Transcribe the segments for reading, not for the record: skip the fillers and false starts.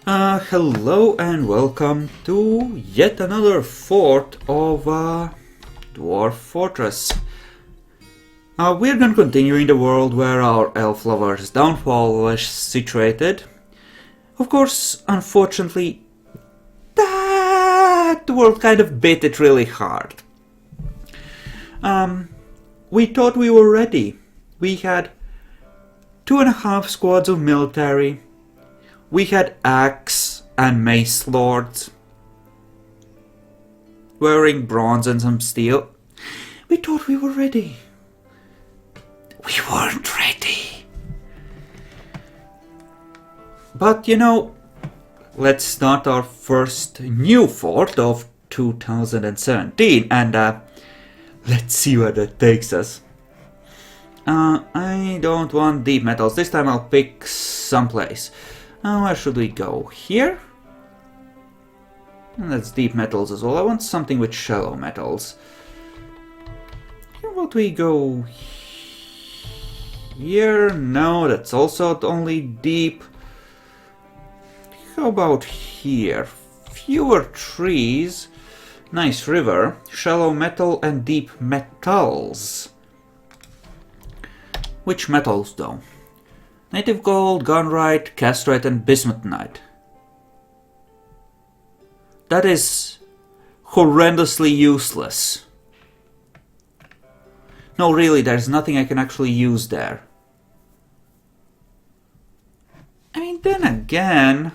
Hello and welcome to yet another fort of Dwarf Fortress. We're going to continue in the world where our elf lover's downfall was situated. Of course, unfortunately, that world kind of bit it really hard. We thought we were ready. We had 2.5 squads of military. We had axe and mace lords wearing bronze and some steel. We thought we were ready. We weren't ready. But you know, let's start our first new fort of 2017 and let's see where that takes us. I don't want deep metals. This time I'll pick someplace. Where should we go? Here? And that's deep metals as well. I want something with shallow metals. How about we go here? No, that's also only deep. How about here? Fewer trees. Nice river. Shallow metal and deep metals. Which metals though? Native gold, gunrite, castrite and bismuthnite. That is horrendously useless. No, really, there's nothing I can actually use there. I mean, then again,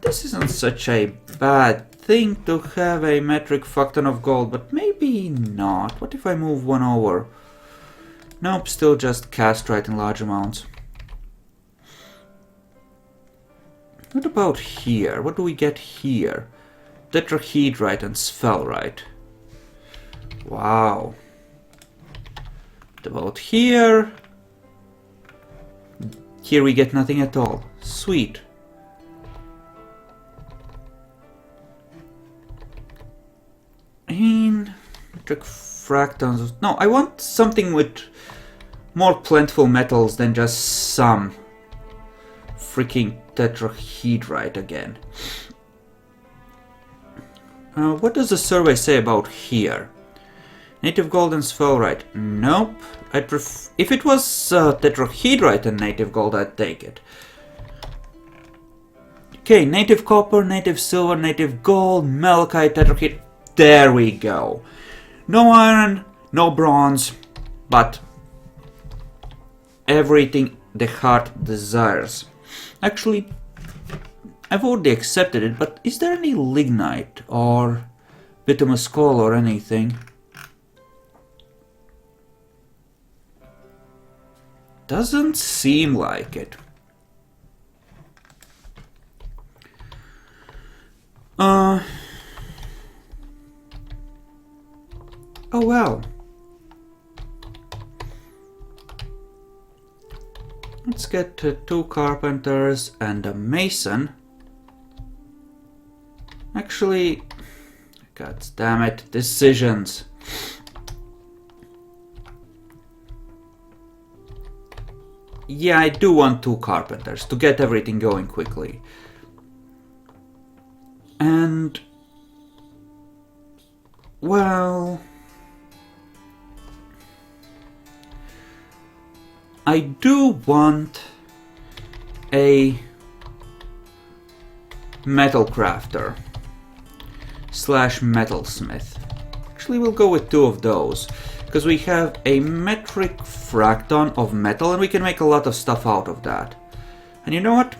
this isn't such a bad thing to have a metric fuckton of gold, but maybe not. What if I move one over? Nope, still just castrite in large amounts. What about here? What do we get here? Tetrahedrite and sphalerite. Wow. What about here? Here we get nothing at all. Sweet. I mean, metric fractons. No, I want something with more plentiful metals than just some freaking tetrahedrite again. What does the survey say about here? Native gold and sphalerite. Nope. If it was tetrahedrite and native gold, I'd take it. Okay, native copper, native silver, native gold, malachite, tetrahedrite. There we go. No iron, no bronze, but everything the heart desires. Actually, I've already accepted it, but is there any lignite or bituminous coal or anything? Doesn't seem like it. Oh well. Let's get 2 carpenters and a mason. Actually, god damn it, decisions. Yeah, I do want 2 carpenters to get everything going quickly. And well, I do want a metal crafter slash metalsmith. Actually, we'll go with 2 of those because we have a metric fracton of metal and we can make a lot of stuff out of that. And you know what?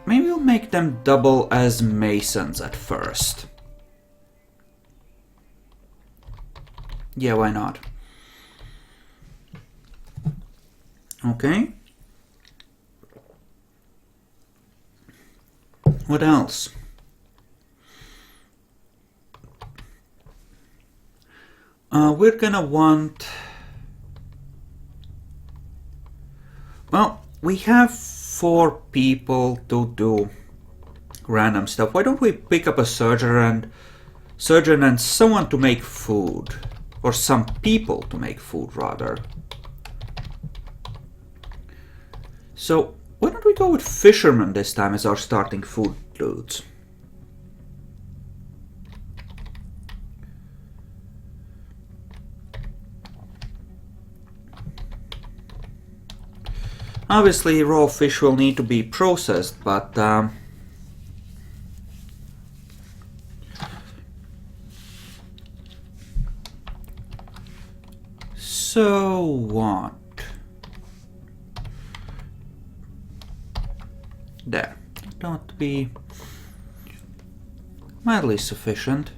Maybe we'll make them double as masons at first. Yeah, why not? Okay. What else? We're gonna want... Well, we have 4 people to do random stuff. Why don't we pick up a surgeon and someone to make food? Or some people to make food, rather. So why don't we go with fishermen this time as our starting food dudes? Obviously raw fish will need to be processed, but so what? There. Don't be mildly sufficient.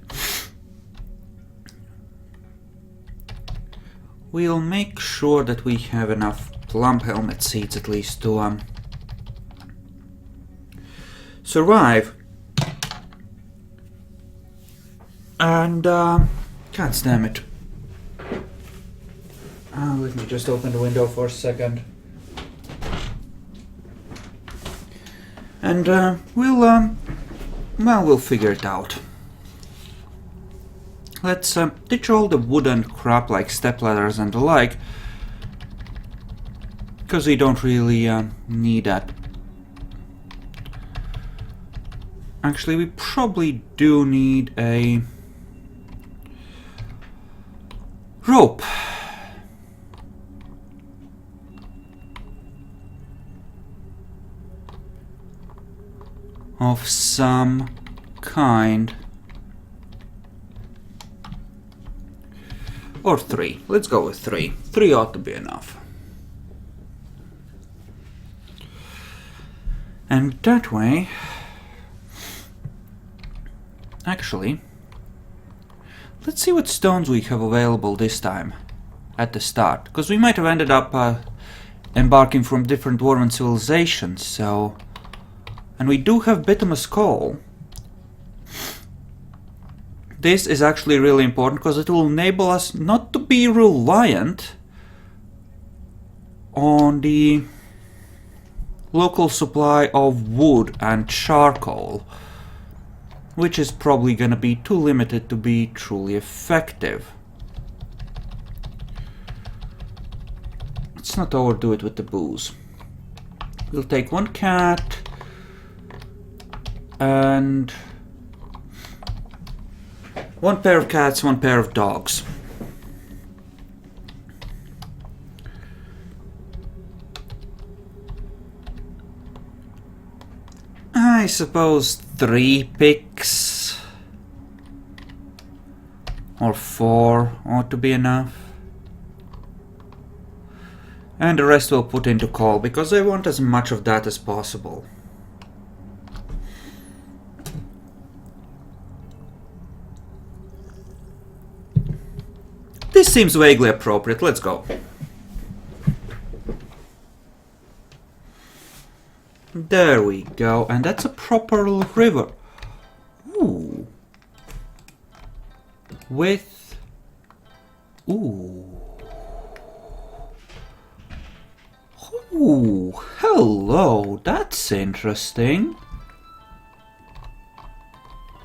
We'll make sure that we have enough plum helmet seeds at least to survive. And God damn it. Let me just open the window for a second. And we'll figure it out. Let's ditch all the wooden crap like stepladders and the like, because we don't really need that. Actually, we probably do need a rope. Of some kind. Or 3. Let's go with 3. 3 ought to be enough. And that way... Actually... Let's see what stones we have available this time. At the start. Because we might have ended up embarking from different dwarven civilizations, so... And we do have bituminous coal. This is actually really important because it will enable us not to be reliant on the local supply of wood and charcoal, which is probably going to be too limited to be truly effective. Let's not overdo it with the booze. We'll take 1 cat and 1 pair of cats, 1 pair of dogs. I suppose 3 pigs or 4 ought to be enough. And the rest we'll put into coal because I want as much of that as possible. This seems vaguely appropriate. Let's go. There we go. And that's a proper river. Ooh. With... Ooh. Ooh. Hello. That's interesting.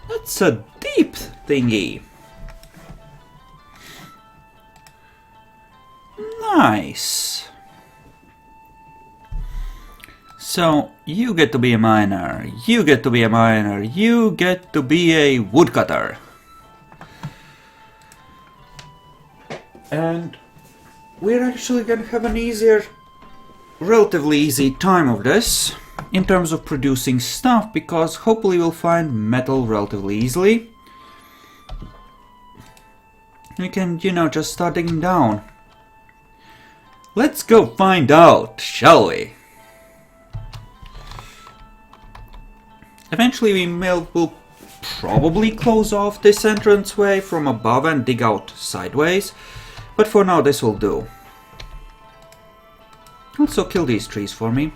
That's a deep thingy. Nice. So, you get to be a miner, you get to be a miner, you get to be a woodcutter. And we're actually gonna have an easier, relatively easy time of this in terms of producing stuff, because hopefully we'll find metal relatively easily. We can, you know, just start digging down. Let's go find out, shall we? Eventually we'll probably close off this entranceway from above and dig out sideways, but for now this will do. Also kill these trees for me.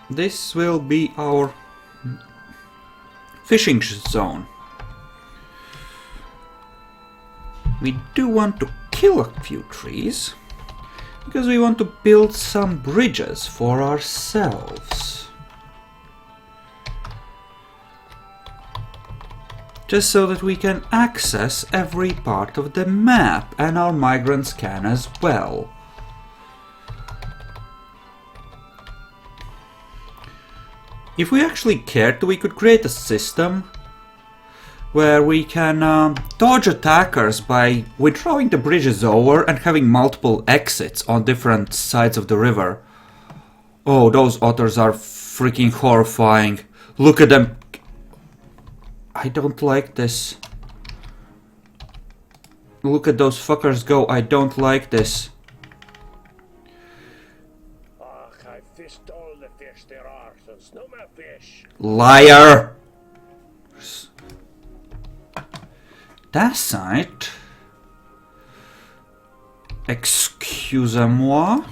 This will be our fishing zone. We do want to kill a few trees, because we want to build some bridges for ourselves. Just so that we can access every part of the map, and our migrants can as well. If we actually cared to, we could create a system where we can dodge attackers by withdrawing the bridges over and having multiple exits on different sides of the river. Oh, those otters are freaking horrifying. Look at them. I don't like this. Look at those fuckers go. I don't like this. Liar! That's right. Excusez-moi.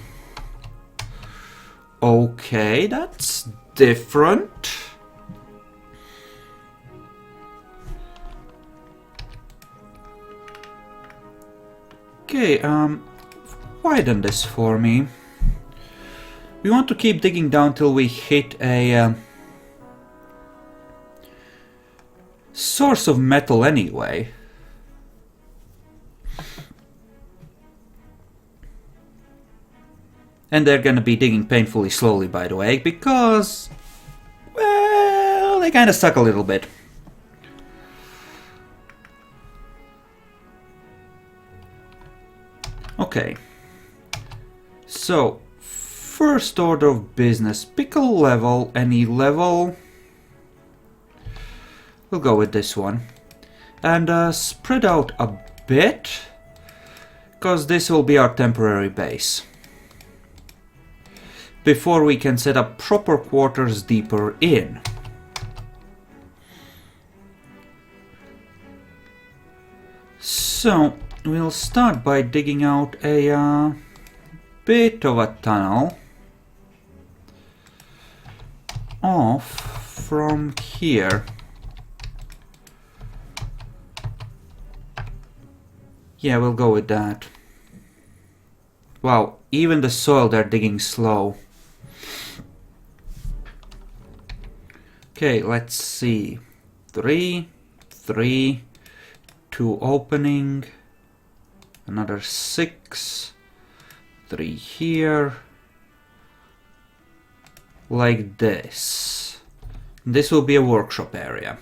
Okay, that's different. Okay, widen this for me. We want to keep digging down till we hit a source of metal anyway. And they're gonna be digging painfully slowly, by the way, because, well, they kinda suck a little bit. Okay. So, first order of business, pick a level, any level. We'll go with this one. And spread out a bit, because this will be our temporary base. Before we can set up proper quarters deeper in. So, we'll start by digging out a bit of a tunnel off from here. Yeah, we'll go with that. Wow, even the soil they're digging slow. Okay, let's see. 3, 2 opening, another 6, 3 here, like this. This will be a workshop area.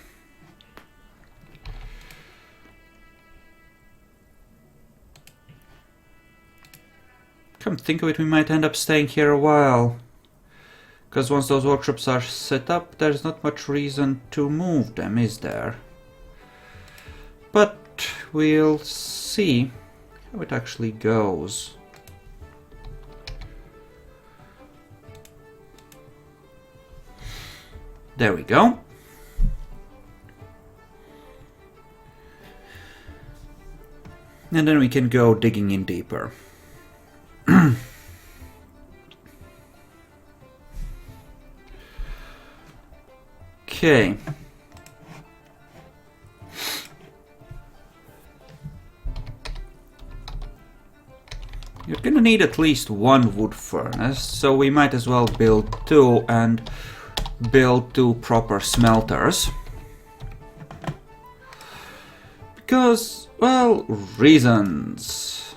Come think of it, we might end up staying here a while. Because once those workshops are set up, there's not much reason to move them, is there? But we'll see how it actually goes. There we go. And then we can go digging in deeper. Okay. You're gonna need at least one wood furnace, so we might as well build 2 and build 2 proper smelters. Because, well, reasons.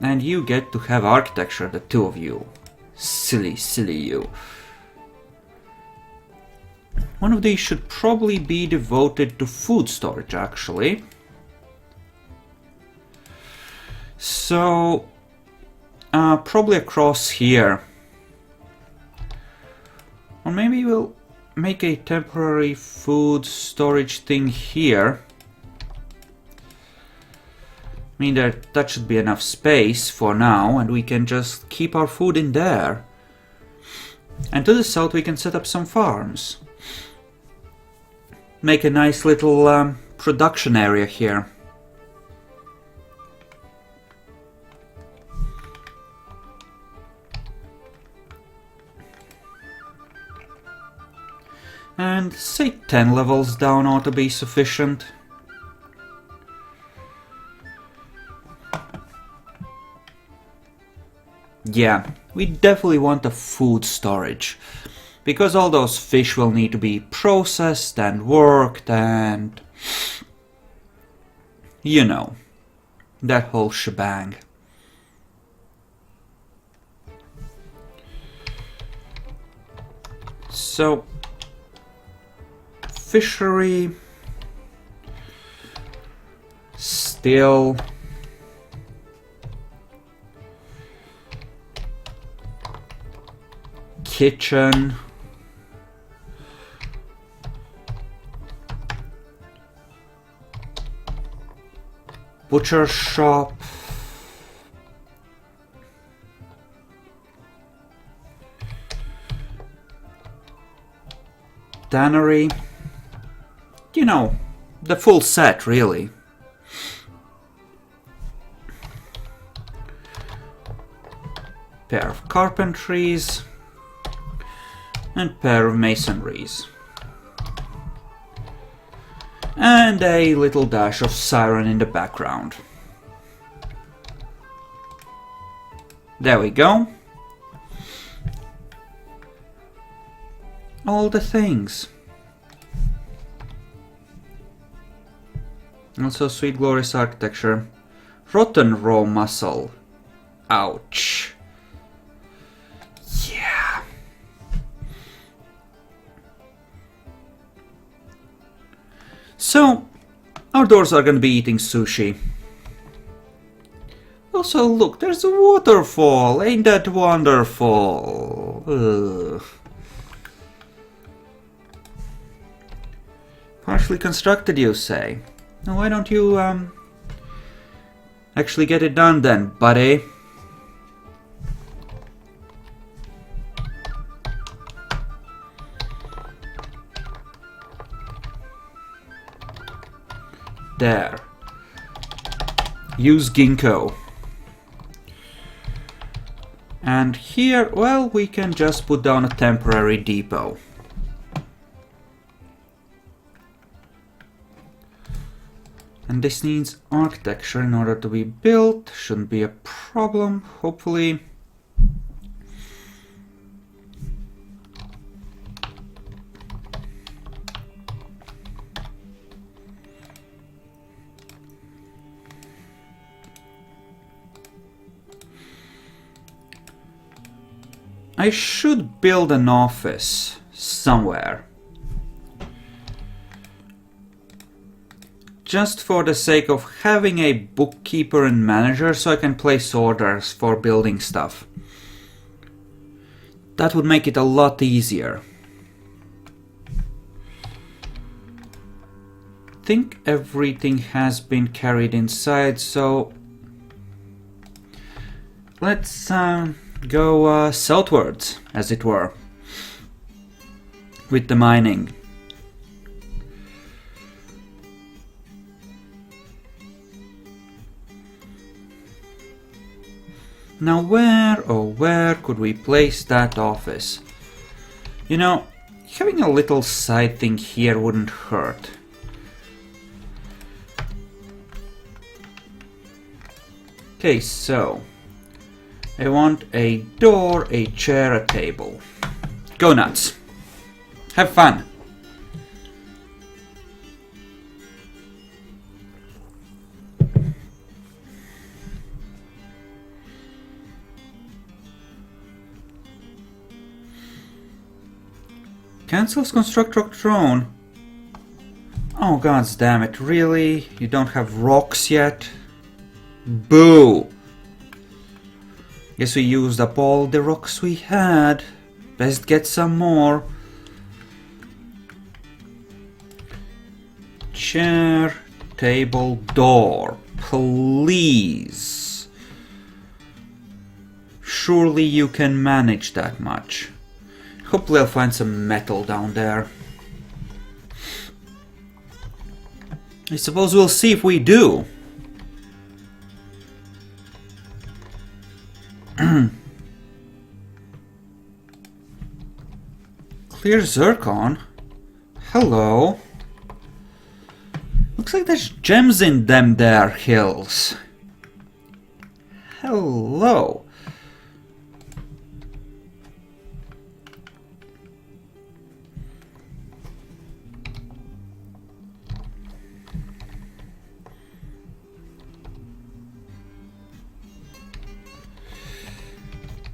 And you get to have architecture, the 2 of you. Silly, silly you. One of these should probably be devoted to food storage, actually. So, probably across here. Or maybe we'll make a temporary food storage thing here. I mean, that should be enough space for now, and we can just keep our food in there. And to the south we can set up some farms. Make a nice little production area here. And say 10 levels down ought to be sufficient. Yeah, we definitely want a food storage. Because all those fish will need to be processed and worked and... you know, that whole shebang. So, fishery, still, kitchen, butcher shop, tannery, you know, the full set really. Pair of carpentries and pair of masonries. And a little dash of siren in the background. There we go. All the things. Also sweet glorious architecture. Rotten raw muscle. Ouch. Yeah. So, our doors are gonna be eating sushi. Also, look, there's a waterfall. Ain't that wonderful? Ugh. Partially constructed, you say? Now, why don't you, actually get it done then, buddy? There. Use ginkgo. And here, well, we can just put down a temporary depot. And this needs architecture in order to be built. Shouldn't be a problem, hopefully. I should build an office somewhere. Just for the sake of having a bookkeeper and manager so I can place orders for building stuff. That would make it a lot easier. I think everything has been carried inside, so let's go southwards, as it were, with the mining. Now where could we place that office? You know, having a little side thing here wouldn't hurt. Okay, so I want a door, a chair, a table. Go nuts. Have fun. Cancels constructor drone. Oh god damn it, really? You don't have rocks yet? Boo! Guess we used up all the rocks we had. Best get some more. Chair, table, door. Please. Surely you can manage that much. Hopefully I'll find some metal down there. I suppose we'll see if we do. Clear zircon? Hello. Looks like there's gems in them there hills. Hello.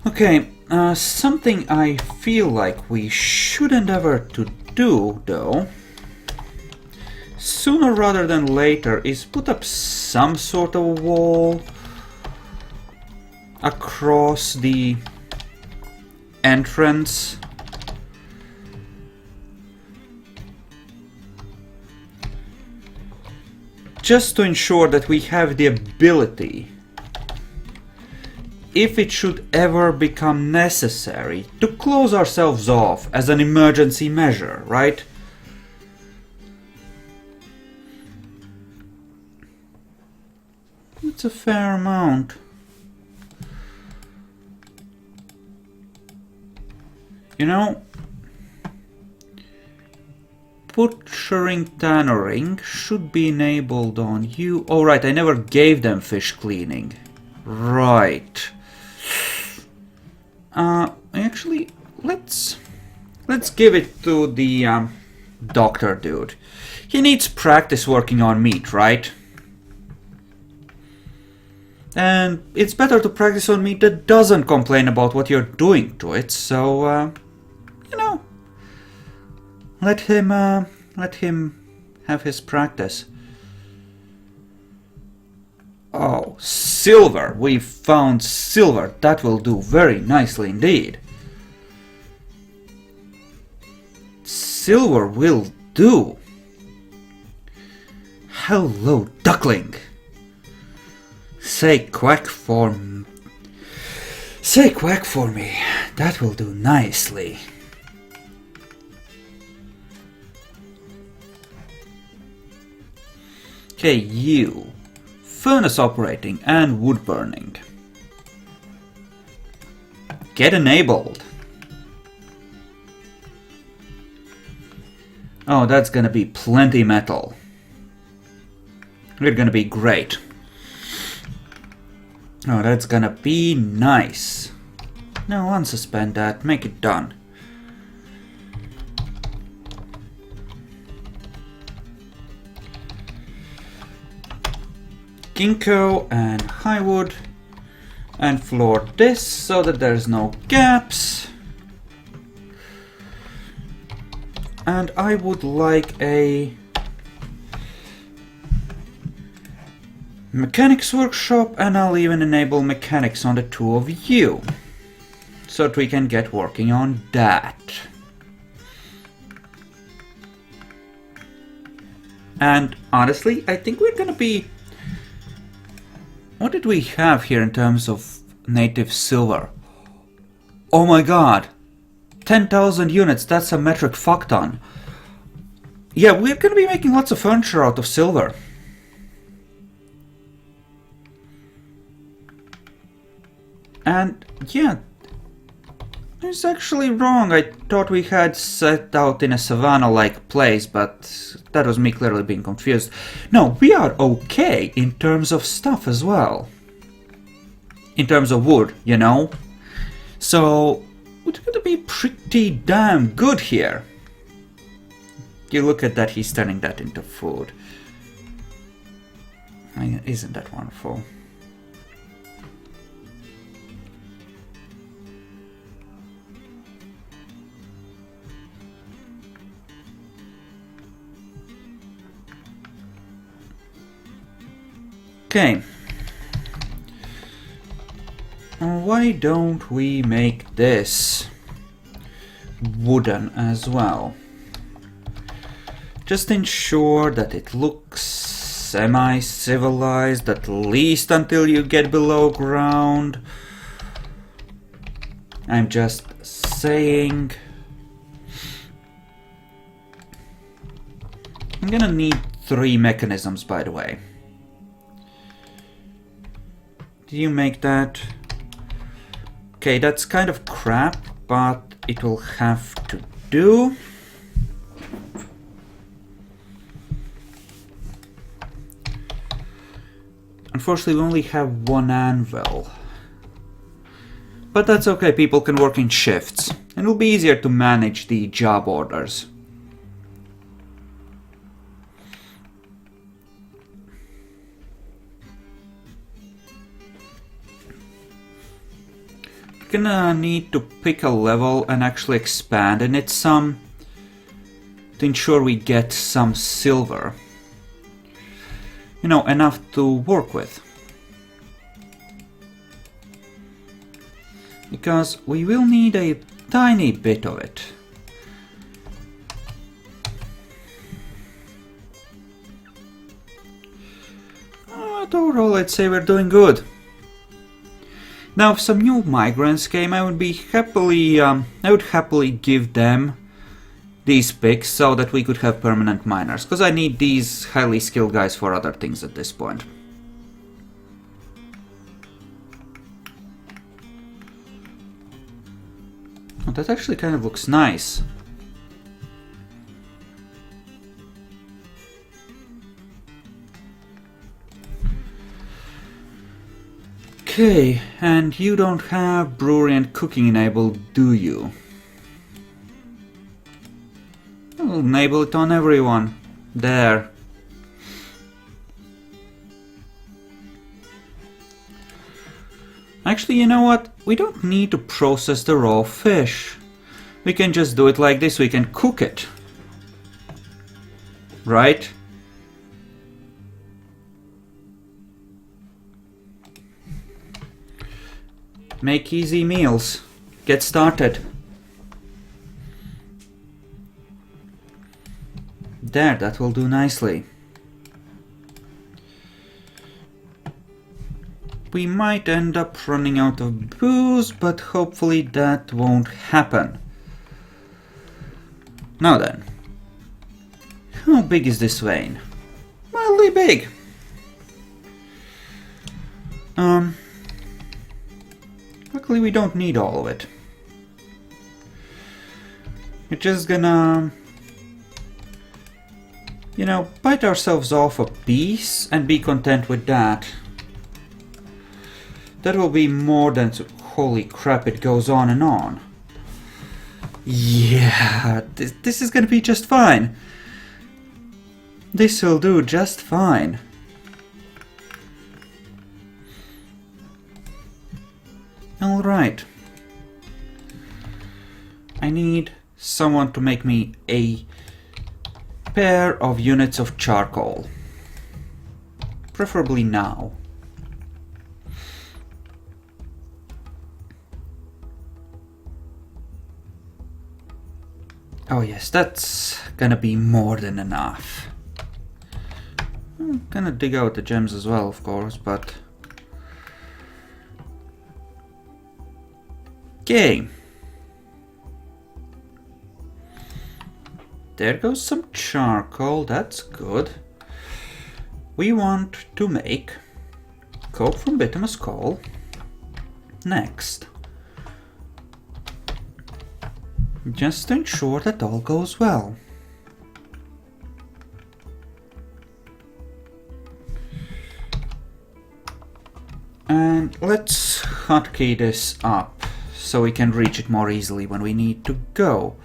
Okay, Something I feel like we should endeavor to do, though, sooner rather than later, is put up some sort of wall across the entrance. Just to ensure that we have the ability, if it should ever become necessary, to close ourselves off as an emergency measure, right? It's a fair amount. You know, butchering, tannery should be enabled on you. Oh right, I never gave them fish cleaning. Right. Actually, let's give it to the doctor dude. He needs practice working on meat, right? And it's better to practice on meat that doesn't complain about what you're doing to it, so, you know, let him have his practice. Oh, silver! We found silver. That will do very nicely indeed. Silver will do. Hello, duckling. Say quack for me. That will do nicely. Okay, you. Furnace operating and wood burning. Get enabled. Oh, that's gonna be plenty metal. We're gonna be great. Oh, that's gonna be nice. Now unsuspend that, make it done. Ginkgo and highwood, and floor this so that there's no gaps. And I would like a mechanics workshop, and I'll even enable mechanics on the two of you so that we can get working on that. And honestly, I think we're gonna be... What did we have here in terms of native silver? Oh my god! 10,000 units, that's a metric fuck ton. Yeah, we're gonna be making lots of furniture out of silver. And yeah, I was actually wrong. I thought we had set out in a savannah-like place, but that was me clearly being confused. No, we are okay in terms of stuff as well. In terms of wood, you know? So, we're gonna be pretty damn good here. You look at that, he's turning that into food. Isn't that wonderful? Okay. Why don't we make this wooden as well? Just ensure that it looks semi-civilized, at least until you get below ground. I'm just saying. I'm gonna need 3 mechanisms, by the way. Did you make that? Okay, that's kind of crap, but it will have to do. Unfortunately, we only have 1 anvil. But that's okay, people can work in shifts. And it'll be easier to manage the job orders. gonna need to pick a level and actually expand in it some to ensure we get some silver. You know, enough to work with. Because we will need a tiny bit of it. But overall, I'd say we're doing good. Now, if some new migrants came, I would happily give them these picks so that we could have permanent miners, because I need these highly skilled guys for other things at this point. Oh, that actually kind of looks nice. Okay, and you don't have brewery and cooking enabled, do you? I'll enable it on everyone. There. Actually, you know what? We don't need to process the raw fish. We can just do it like this. We can cook it. Right? Make easy meals. Get started. There, that will do nicely. We might end up running out of booze, but hopefully that won't happen. Now then. How big is this vein? Mildly big. Luckily we don't need all of it. We're just gonna, you know, bite ourselves off a piece and be content with that. That will be more than... Holy crap, it goes on and on. Yeah, this is gonna be just fine. This will do just fine. Alright. I need someone to make me a pair of units of charcoal. Preferably now. Oh yes, that's gonna be more than enough. I'm gonna dig out the gems as well, of course, but... Okay. There goes some charcoal, that's good. We want to make coke from bituminous coal. Next. Just to ensure that all goes well. And let's hotkey this up so we can reach it more easily when we need to go.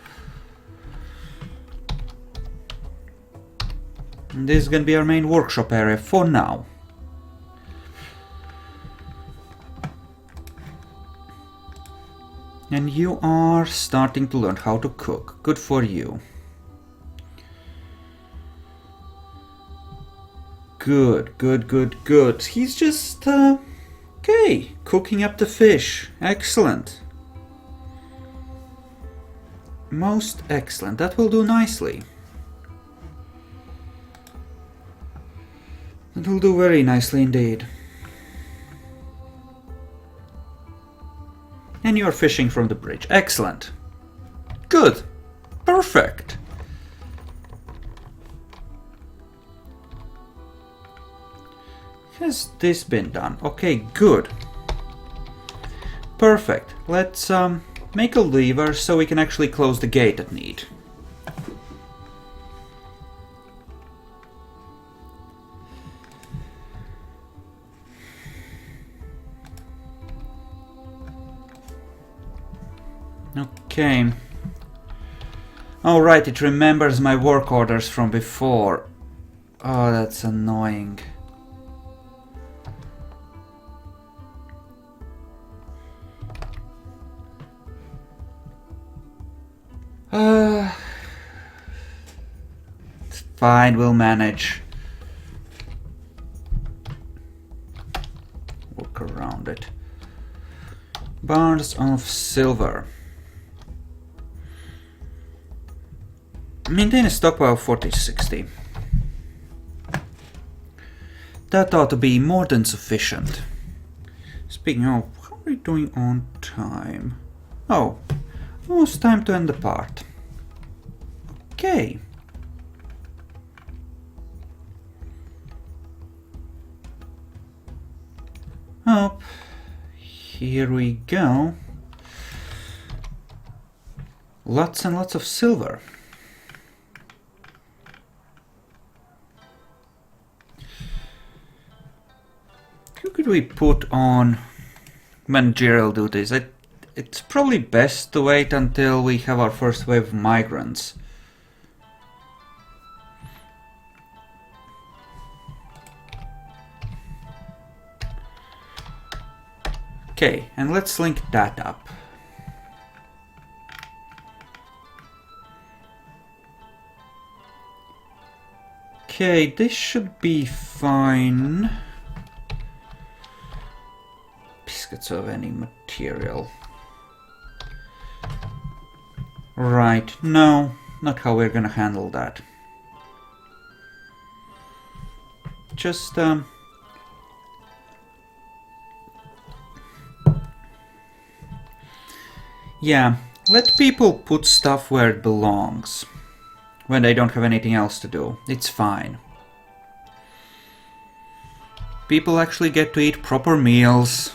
And this is gonna be our main workshop area for now. And you are starting to learn how to cook. Good for you. Good, good, good, good. He's just, okay, cooking up the fish. Excellent. Most excellent. That will do nicely. That will do very nicely indeed. And you're fishing from the bridge. Excellent. Good. Perfect. Has this been done? Okay, good. Perfect. Let's make a lever so we can actually close the gate at need. Okay. Oh right, it remembers my work orders from before. Oh, that's annoying. It's fine, we'll manage. Work around it. Bars of silver. Maintain a stockpile of 40-60. That ought to be more than sufficient. Speaking of, how are we doing on time? Oh, almost time to end the part. Okay. Oh, here we go. Lots and lots of silver. Who could we put on managerial duties? It's probably best to wait until we have our first wave of migrants. Okay, and let's link that up. Okay, this should be fine. Biscuits of any material. Right, no, not how we're gonna handle that. Just, yeah, let people put stuff where it belongs. When they don't have anything else to do. It's fine. People actually get to eat proper meals.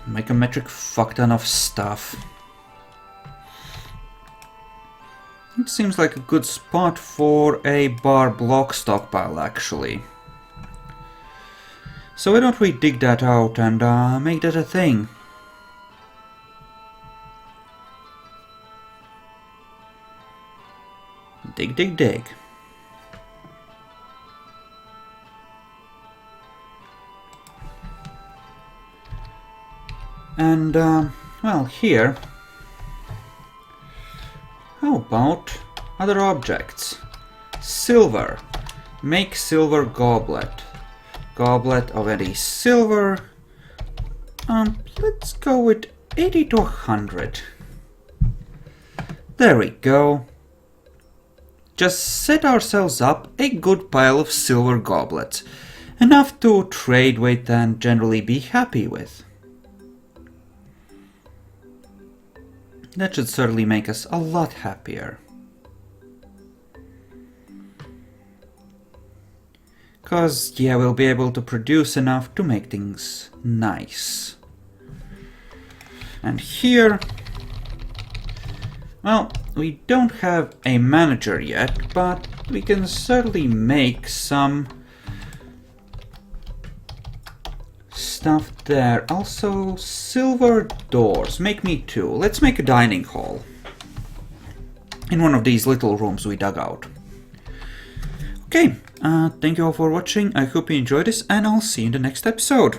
Make a metric fuck ton of stuff. It seems like a good spot for a bar block stockpile, actually. So why don't we dig that out and make that a thing? Dig, dig, dig. And, well, here. How about other objects? Silver. Make silver goblet. Goblet of any silver. Let's go with 80 to 100. There we go. Just set ourselves up a good pile of silver goblets. Enough to trade with and generally be happy with. That should certainly make us a lot happier. Cause, yeah, we'll be able to produce enough to make things nice. And here, well, we don't have a manager yet, but we can certainly make some stuff there. Also, silver doors. Make me 2. Let's make a dining hall in one of these little rooms we dug out. Okay, thank you all for watching. I hope you enjoyed this, and I'll see you in the next episode.